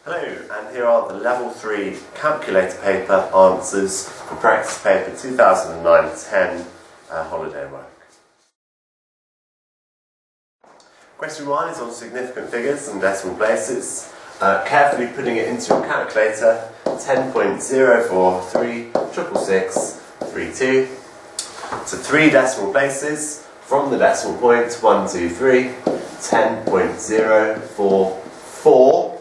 Hello, and here are the Level 3 calculator paper answers for practice paper 2009-10 holiday work. Question 1 is on significant figures and decimal places. Carefully putting it into your calculator, 10.04366632 to 3 decimal places from the decimal point 1, 2, 3, 10.044.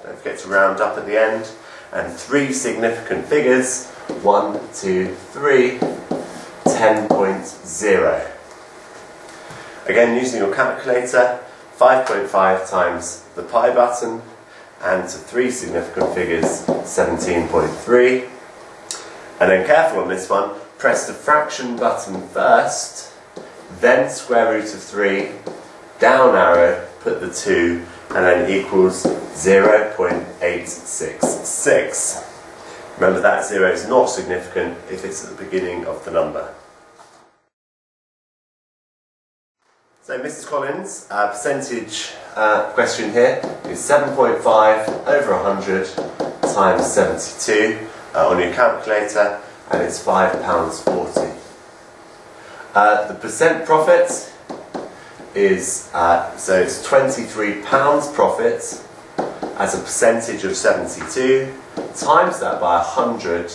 Don't forget to round up at the end, and 3 significant figures 1, 2, 3, 10.0. Again, using your calculator, 5.5 times the pi button, and to 3 significant figures 17.3. And then careful on this one, press the fraction button first, then square root of 3, down arrow, put the 2, and then equals 0.866. Remember that 0 is not significant if it's at the beginning of the number. So Mrs. Collins' percentage question here is 7.5 over 100 times 72 on your calculator, and it's £5.40. The percent profit is, so it's £23 profit as a percentage of 72, times that by 100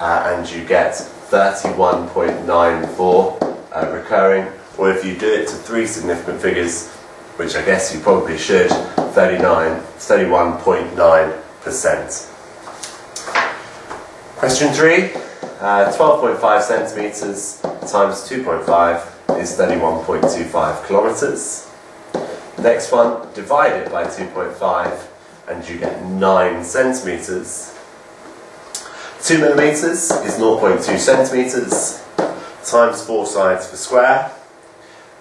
and you get 31.94 recurring, or if you do it to 3 significant figures, which I guess you probably should, 31.9%. Question 3, 12.5 centimetres times 2.5 is 31.25 kilometres. Next one, divide it by 2.5 and you get 9 centimetres. 2 millimetres is 0.2 centimetres, times 4 sides for square,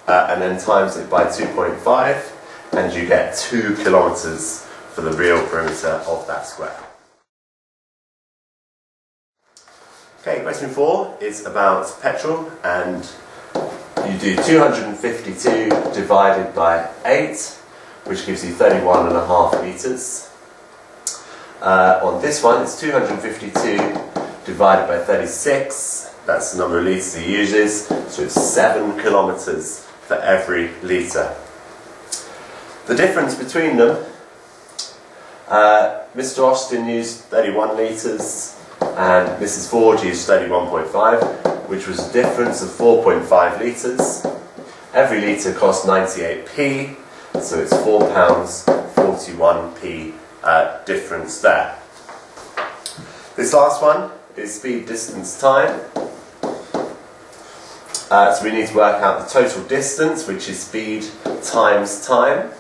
and then times it by 2.5 and you get 2 kilometres for the real perimeter of that square. Okay, question 4 is about petrol, and you do 252 divided by 8, which gives you 31.5 litres. On this one, it's 252 divided by 36, that's the number of litres he uses, so it's 7 kilometres for every litre. The difference between them, Mr. Austin used 31 litres and Mrs. Ford used 31.5, which was a difference of 4.5 litres. Every litre costs 98p, so it's £4.41p difference there. This last one is speed, distance, time. So we need to work out the total distance, which is speed times time.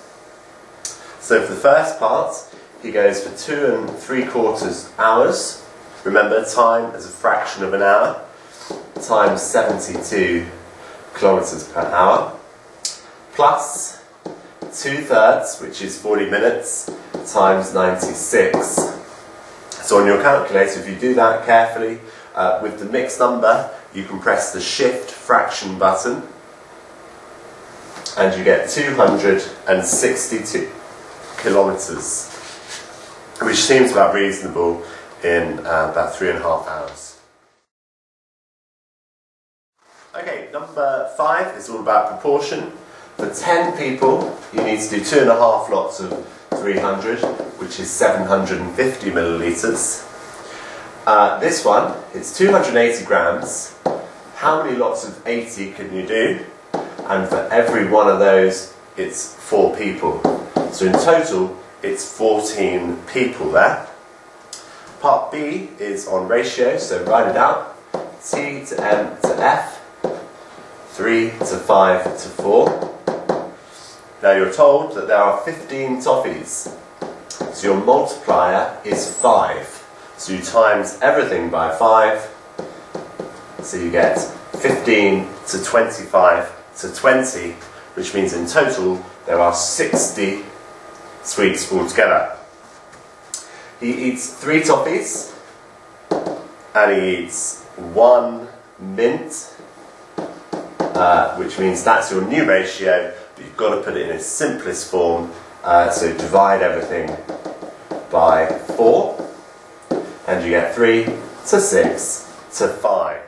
So for the first part, he goes for 2 3/4 hours. Remember, time as a fraction of an hour, times 72 kilometres per hour, plus 2/3, which is 40 minutes, times 96. So on your calculator, if you do that carefully, with the mixed number, you can press the shift fraction button, and you get 262 kilometres, which seems about reasonable in about 3.5 hours. Okay, number 5 is all about proportion. For 10 people, you need to do 2.5 lots of 300, which is 750 millilitres. This one, it's 280 grams. How many lots of 80 can you do? And for every one of those, it's 4 people. So in total, it's 14 people there. Part B is on ratio, so write it out. T to M to F, 3 to 5 to 4. Now you're told that there are 15 toffees, so your multiplier is 5. So you times everything by 5, so you get 15 to 25 to 20, which means in total there are 60 sweets altogether. He eats 3 toffees, and he eats 1 mint, which means that's your new ratio, but you've got to put it in its simplest form, so divide everything by 4, and you get 3 to 6 to 5.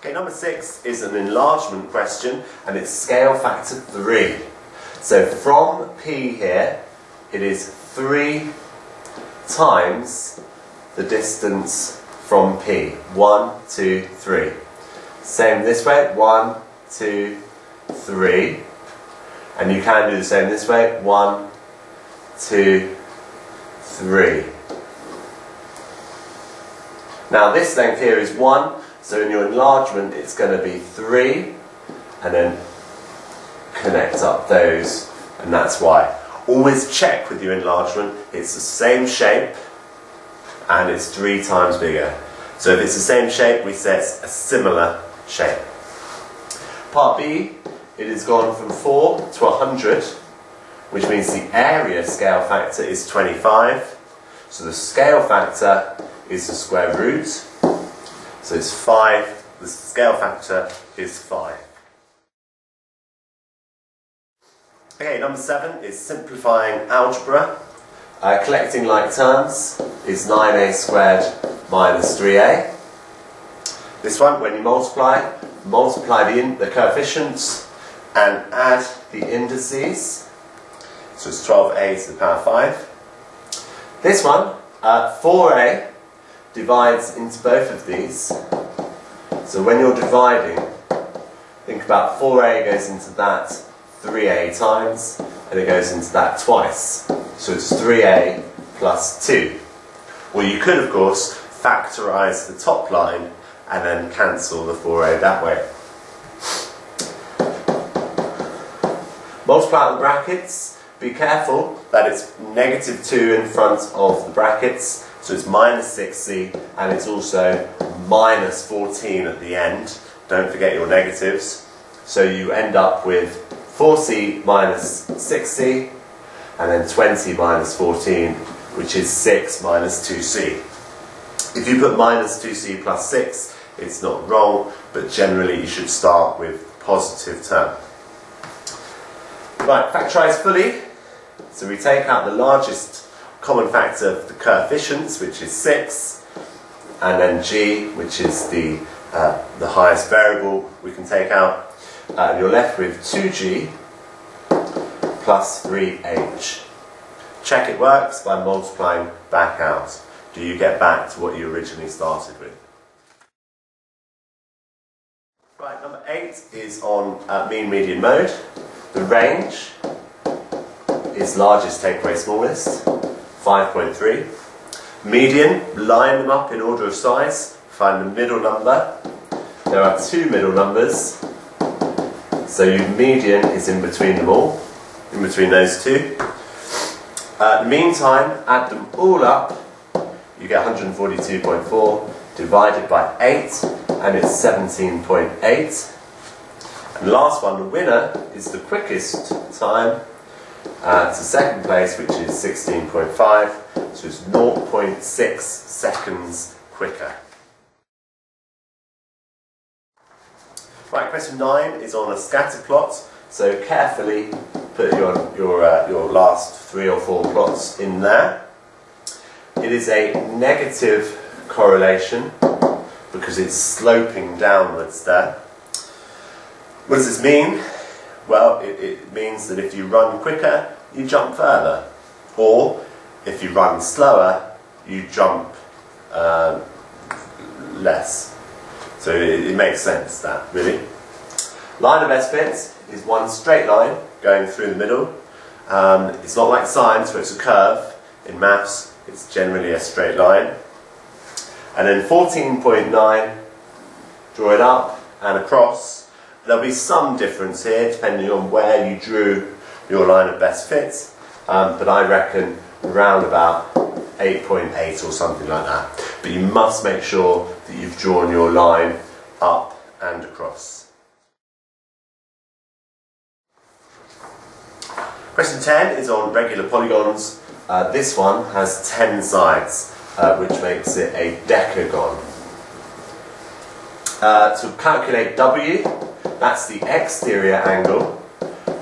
Okay, number 6 is an enlargement question, and it's scale factor 3. So from P here, it is 3 times the distance from P. 1, 2, 3. Same this way, 1, 2, 3. And you can do the same this way, 1, 2, 3. Now this length here is 1, so in your enlargement it's going to be 3, and then connect up those, and that's why. Always check with your enlargement, it's the same shape, and it's 3 times bigger. So if it's the same shape, we say it's a similar shape. Part B, it has gone from 4 to 100, which means the area scale factor is 25. So the scale factor is the square root. So it's 5. The scale factor is 5. Okay, number 7 is simplifying algebra. Collecting like terms is 9a squared minus 3a. This one, when you multiply the coefficients and add the indices. So it's 12a to the power 5. This one, 4a divides into both of these. So when you're dividing, think about 4a goes into that 3a times, and it goes into that twice. So it's 3a plus 2. Or you could, of course, factorise the top line and then cancel the 4a that way. Multiply out the brackets. Be careful that it's negative 2 in front of the brackets. So it's minus 6c, and it's also minus 14 at the end. Don't forget your negatives. So you end up with 4c minus 6c, and then 20 minus 14, which is 6 minus 2c. If you put minus 2c plus 6, it's not wrong, but generally you should start with positive term. Right, factorise fully. So we take out the largest common factor of the coefficients, which is 6, and then g, which is the highest variable we can take out. And you're left with 2g plus 3h. Check it works by multiplying back out. Do you get back to what you originally started with? Right, number 8 is on mean, median, mode. The range is largest take away smallest, 5.3. Median, line them up in order of size, find the middle number. There are 2 middle numbers, so your median is in between them all, in between those 2. Meantime, add them all up, you get 142.4 divided by 8, and it's 17.8. And last one, the winner, is the quickest time to second place, which is 16.5, so it's 0.6 seconds quicker. Right, question 9 is on a scatter plot, so carefully put your last 3 or 4 plots in there. It is a negative correlation because it's sloping downwards there. What does this mean? Well, it means that if you run quicker, you jump further. Or, if you run slower, you jump less. So it makes sense, that, really. Line of best fits is one straight line going through the middle. It's not like science where it's a curve. In maths, it's generally a straight line. And then 14.9, draw it up and across. There'll be some difference here depending on where you drew your line of best fit, but I reckon around about 8.8 or something like that. But you must make sure that you've drawn your line up and across. Question 10 is on regular polygons. This one has 10 sides, which makes it a decagon. To calculate W, that's the exterior angle,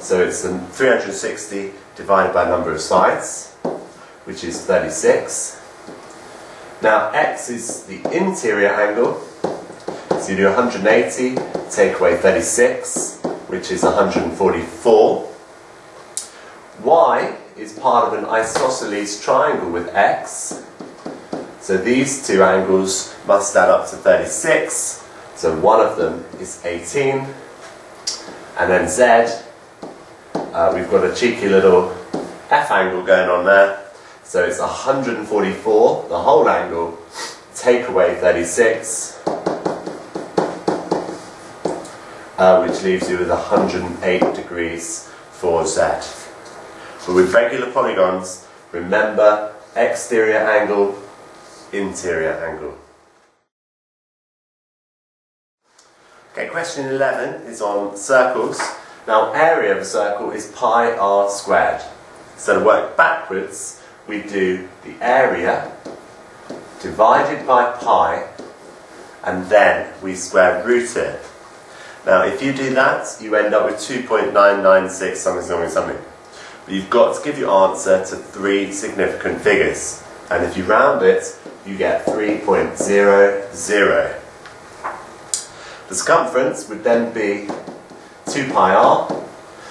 so it's 360 divided by number of sides, which is 36. Now x is the interior angle, so you do 180, take away 36, which is 144. Y is part of an isosceles triangle with x, so these two angles must add up to 36, so one of them is 18. And then Z, we've got a cheeky little F angle going on there, so it's 144, the whole angle, take away 36, which leaves you with 108 degrees for Z. But with regular polygons, remember exterior angle, interior angle. Okay, question 11 is on circles. Now, area of a circle is pi r squared. So to work backwards, we do the area divided by pi, and then we square root it. Now, if you do that, you end up with 2.996 something. But you've got to give your answer to 3 significant figures. And if you round it, you get 3.00. The circumference would then be 2 pi r.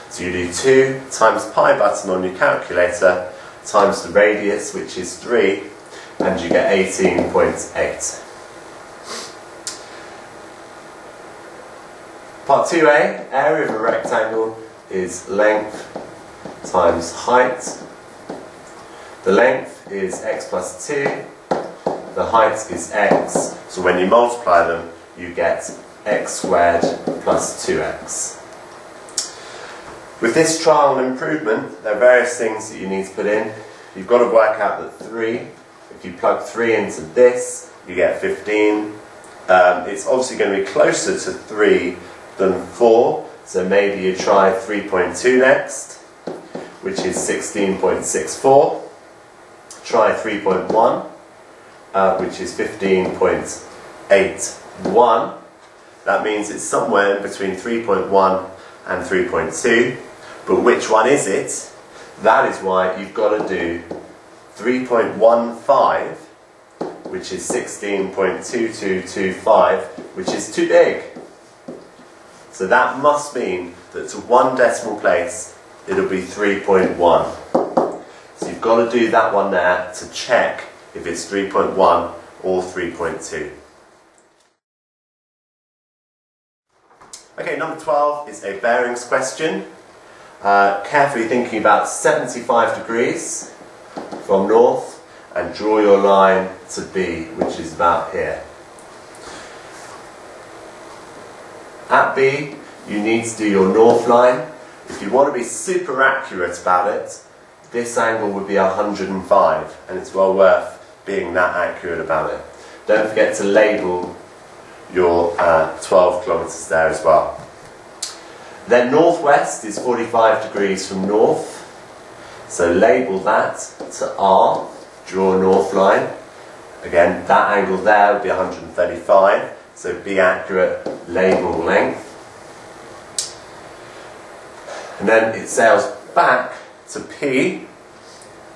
So you do 2 times pi button on your calculator times the radius, which is 3, and you get 18.8. Part 2a, area of a rectangle is length times height. The length is x plus 2, the height is x, so when you multiply them you get x squared plus 2x. With this trial and improvement, there are various things that you need to put in. You've got to work out that 3, if you plug 3 into this, you get 15. It's obviously going to be closer to 3 than 4, so maybe you try 3.2 next, which is 16.64. Try 3.1, which is 15.81. That means it's somewhere between 3.1 and 3.2. But which one is it? That is why you've got to do 3.15, which is 16.2225, which is too big. So that must mean that to 1 decimal place, it'll be 3.1. So you've got to do that one there to check if it's 3.1 or 3.2. Okay, number 12 is a bearings question. Carefully thinking about 75 degrees from north, and draw your line to B, which is about here. At B, you need to do your north line. If you want to be super accurate about it, this angle would be 105, and it's well worth being that accurate about it. Don't forget to label your 12 kilometres there as well. Then northwest is 45 degrees from north, so label that to R, draw a north line. Again, that angle there would be 135, so be accurate, label length. And then it sails back to P,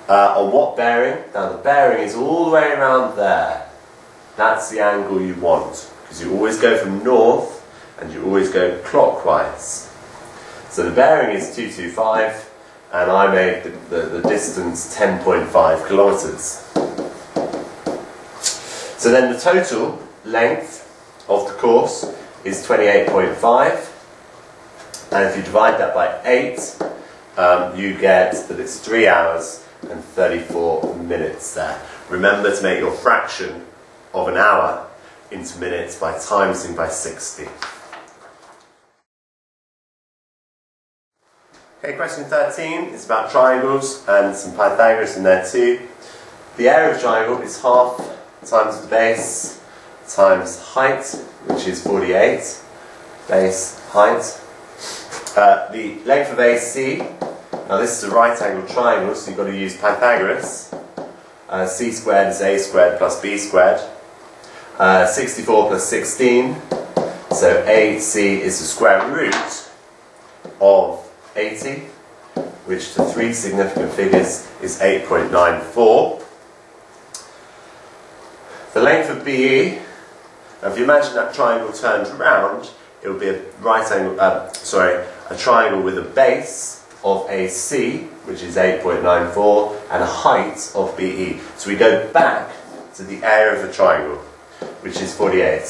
on what bearing? Now the bearing is all the way around there. That's the angle you want, because you always go from north and you always go clockwise. So the bearing is 225, and I made the distance 10.5 kilometres. So then the total length of the course is 28.5, and if you divide that by 8, you get that it's 3 hours and 34 minutes there. Remember to make your fraction of an hour into minutes by timesing by 60. Okay, question 13 is about triangles and some Pythagoras in there too. The area of a triangle is half times the base times height, which is 48, base, height. The length of AC, now this is a right angle triangle, so you've got to use Pythagoras. C squared is A squared plus B squared. 64 plus 16, so AC is the square root of 80, which to three significant figures is 8.94. The length of BE, now if you imagine that triangle turned round, it would be a a triangle with a base of AC, which is 8.94, and a height of BE. So we go back to the area of the triangle, which is 48,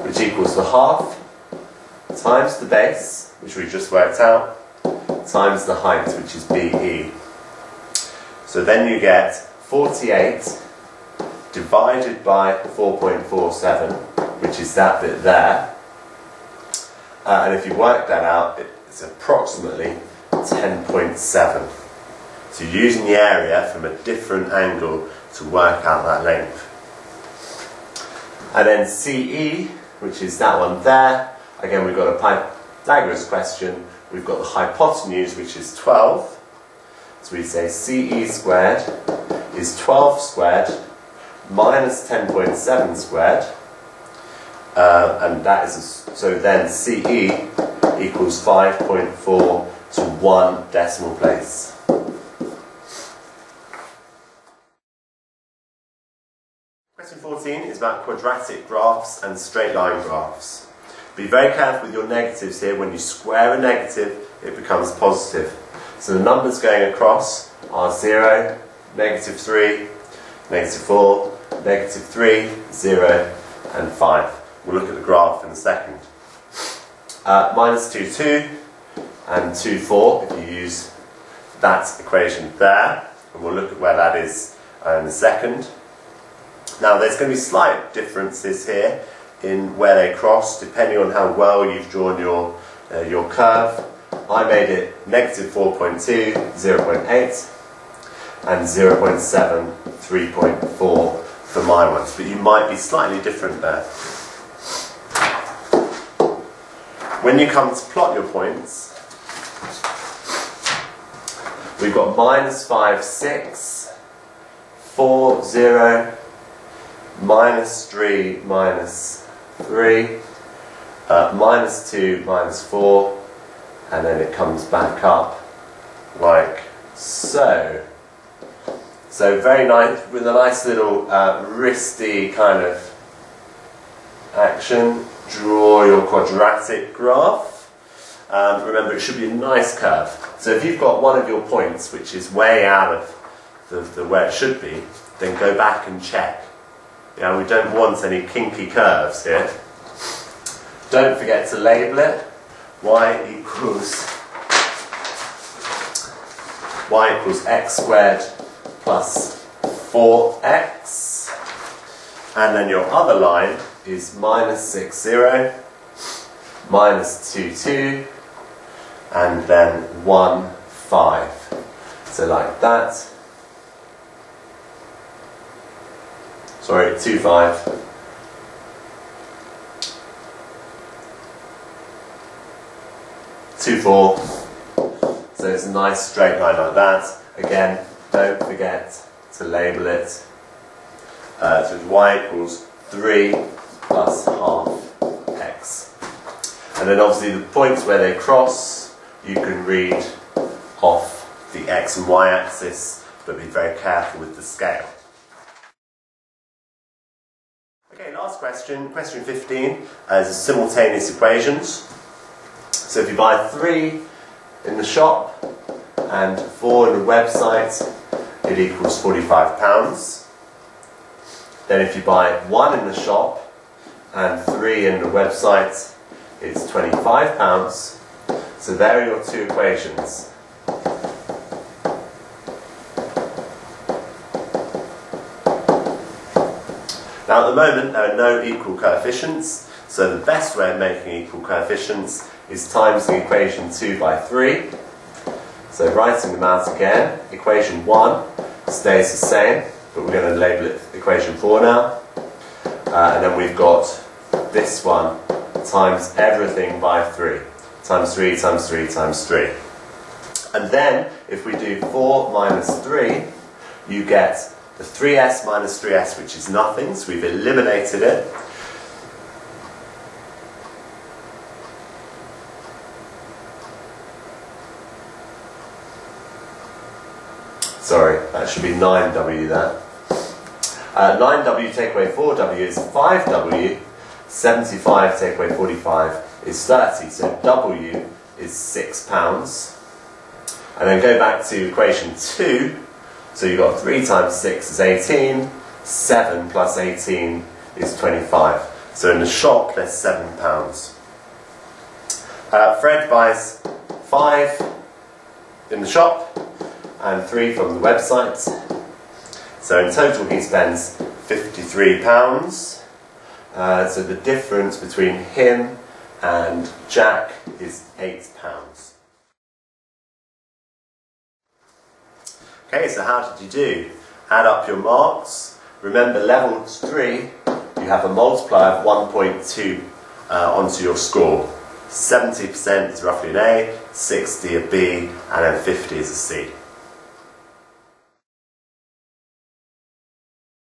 which equals the half times the base, which we just worked out, times the height, which is BE. So then you get 48 divided by 4.47, which is that bit there. And if you work that out, it's approximately 10.7. So you're using the area from a different angle to work out that length. And then CE, which is that one there, again we've got a Pythagoras question, we've got the hypotenuse, which is 12. So we say CE squared is 12 squared minus 10.7 squared, and that is, so then CE equals 5.4 to 1 decimal place. Question 14 is about quadratic graphs and straight line graphs. Be very careful with your negatives here. When you square a negative, it becomes positive. So the numbers going across are 0, -3, -4, -3, 0, and 5. We'll look at the graph in a second. -2, 2, and 2, 4, if you use that equation there. And we'll look at where that is in a second. Now there's going to be slight differences here in where they cross, depending on how well you've drawn your curve. I made it -4.2, 0.8, and 0.7, 3.4 for my ones, but you might be slightly different there. When you come to plot your points, we've got -5, 6, 4, 0, -3, -3, -2, -4, and then it comes back up like so. So very nice, with a nice little wristy kind of action, draw your quadratic graph. Remember, it should be a nice curve. So if you've got one of your points which is way out of the where it should be, then go back and check. Yeah, we don't want any kinky curves here. Don't forget to label it. Y equals x squared plus 4x. And then your other line is -6, 0, -2, 2, and then 1, 5. So like that. Sorry, 2, 5. 2, 4. So it's a nice straight line like that. Again, don't forget to label it. So it's y equals 3 plus half x. And then obviously the points where they cross, you can read off the x and y axis, but be very careful with the scale. Okay, last question, question 15, is simultaneous equations. So if you buy 3 in the shop and 4 in the website, it equals £45. Then if you buy 1 in the shop and 3 in the website, it's £25. So there are your two equations. Now at the moment there are no equal coefficients, so the best way of making equal coefficients is times the equation 2 by 3. So writing them out again, equation 1 stays the same, but we're going to label it equation 4 now. And then we've got this one times everything by 3. Times 3 times 3 times 3. And then if we do 4 minus 3, you get the 3s minus 3s, which is nothing, so we've eliminated it. Sorry, that should be 9W there. 9W take away 4W is 5W. 75 take away 45 is 30. So W is £6. And then go back to equation 2. So you've got 3 times 6 is 18. 7 plus 18 is 25. So in the shop there's £7. Fred buys 5 in the shop and 3 from the website. So in total he spends £53. So the difference between him and Jack is £8. Okay, so how did you do? Add up your marks. Remember, level 3, you have a multiplier of 1.2 onto your score. 70% is roughly an A, 60 a B, and then 50 is a C.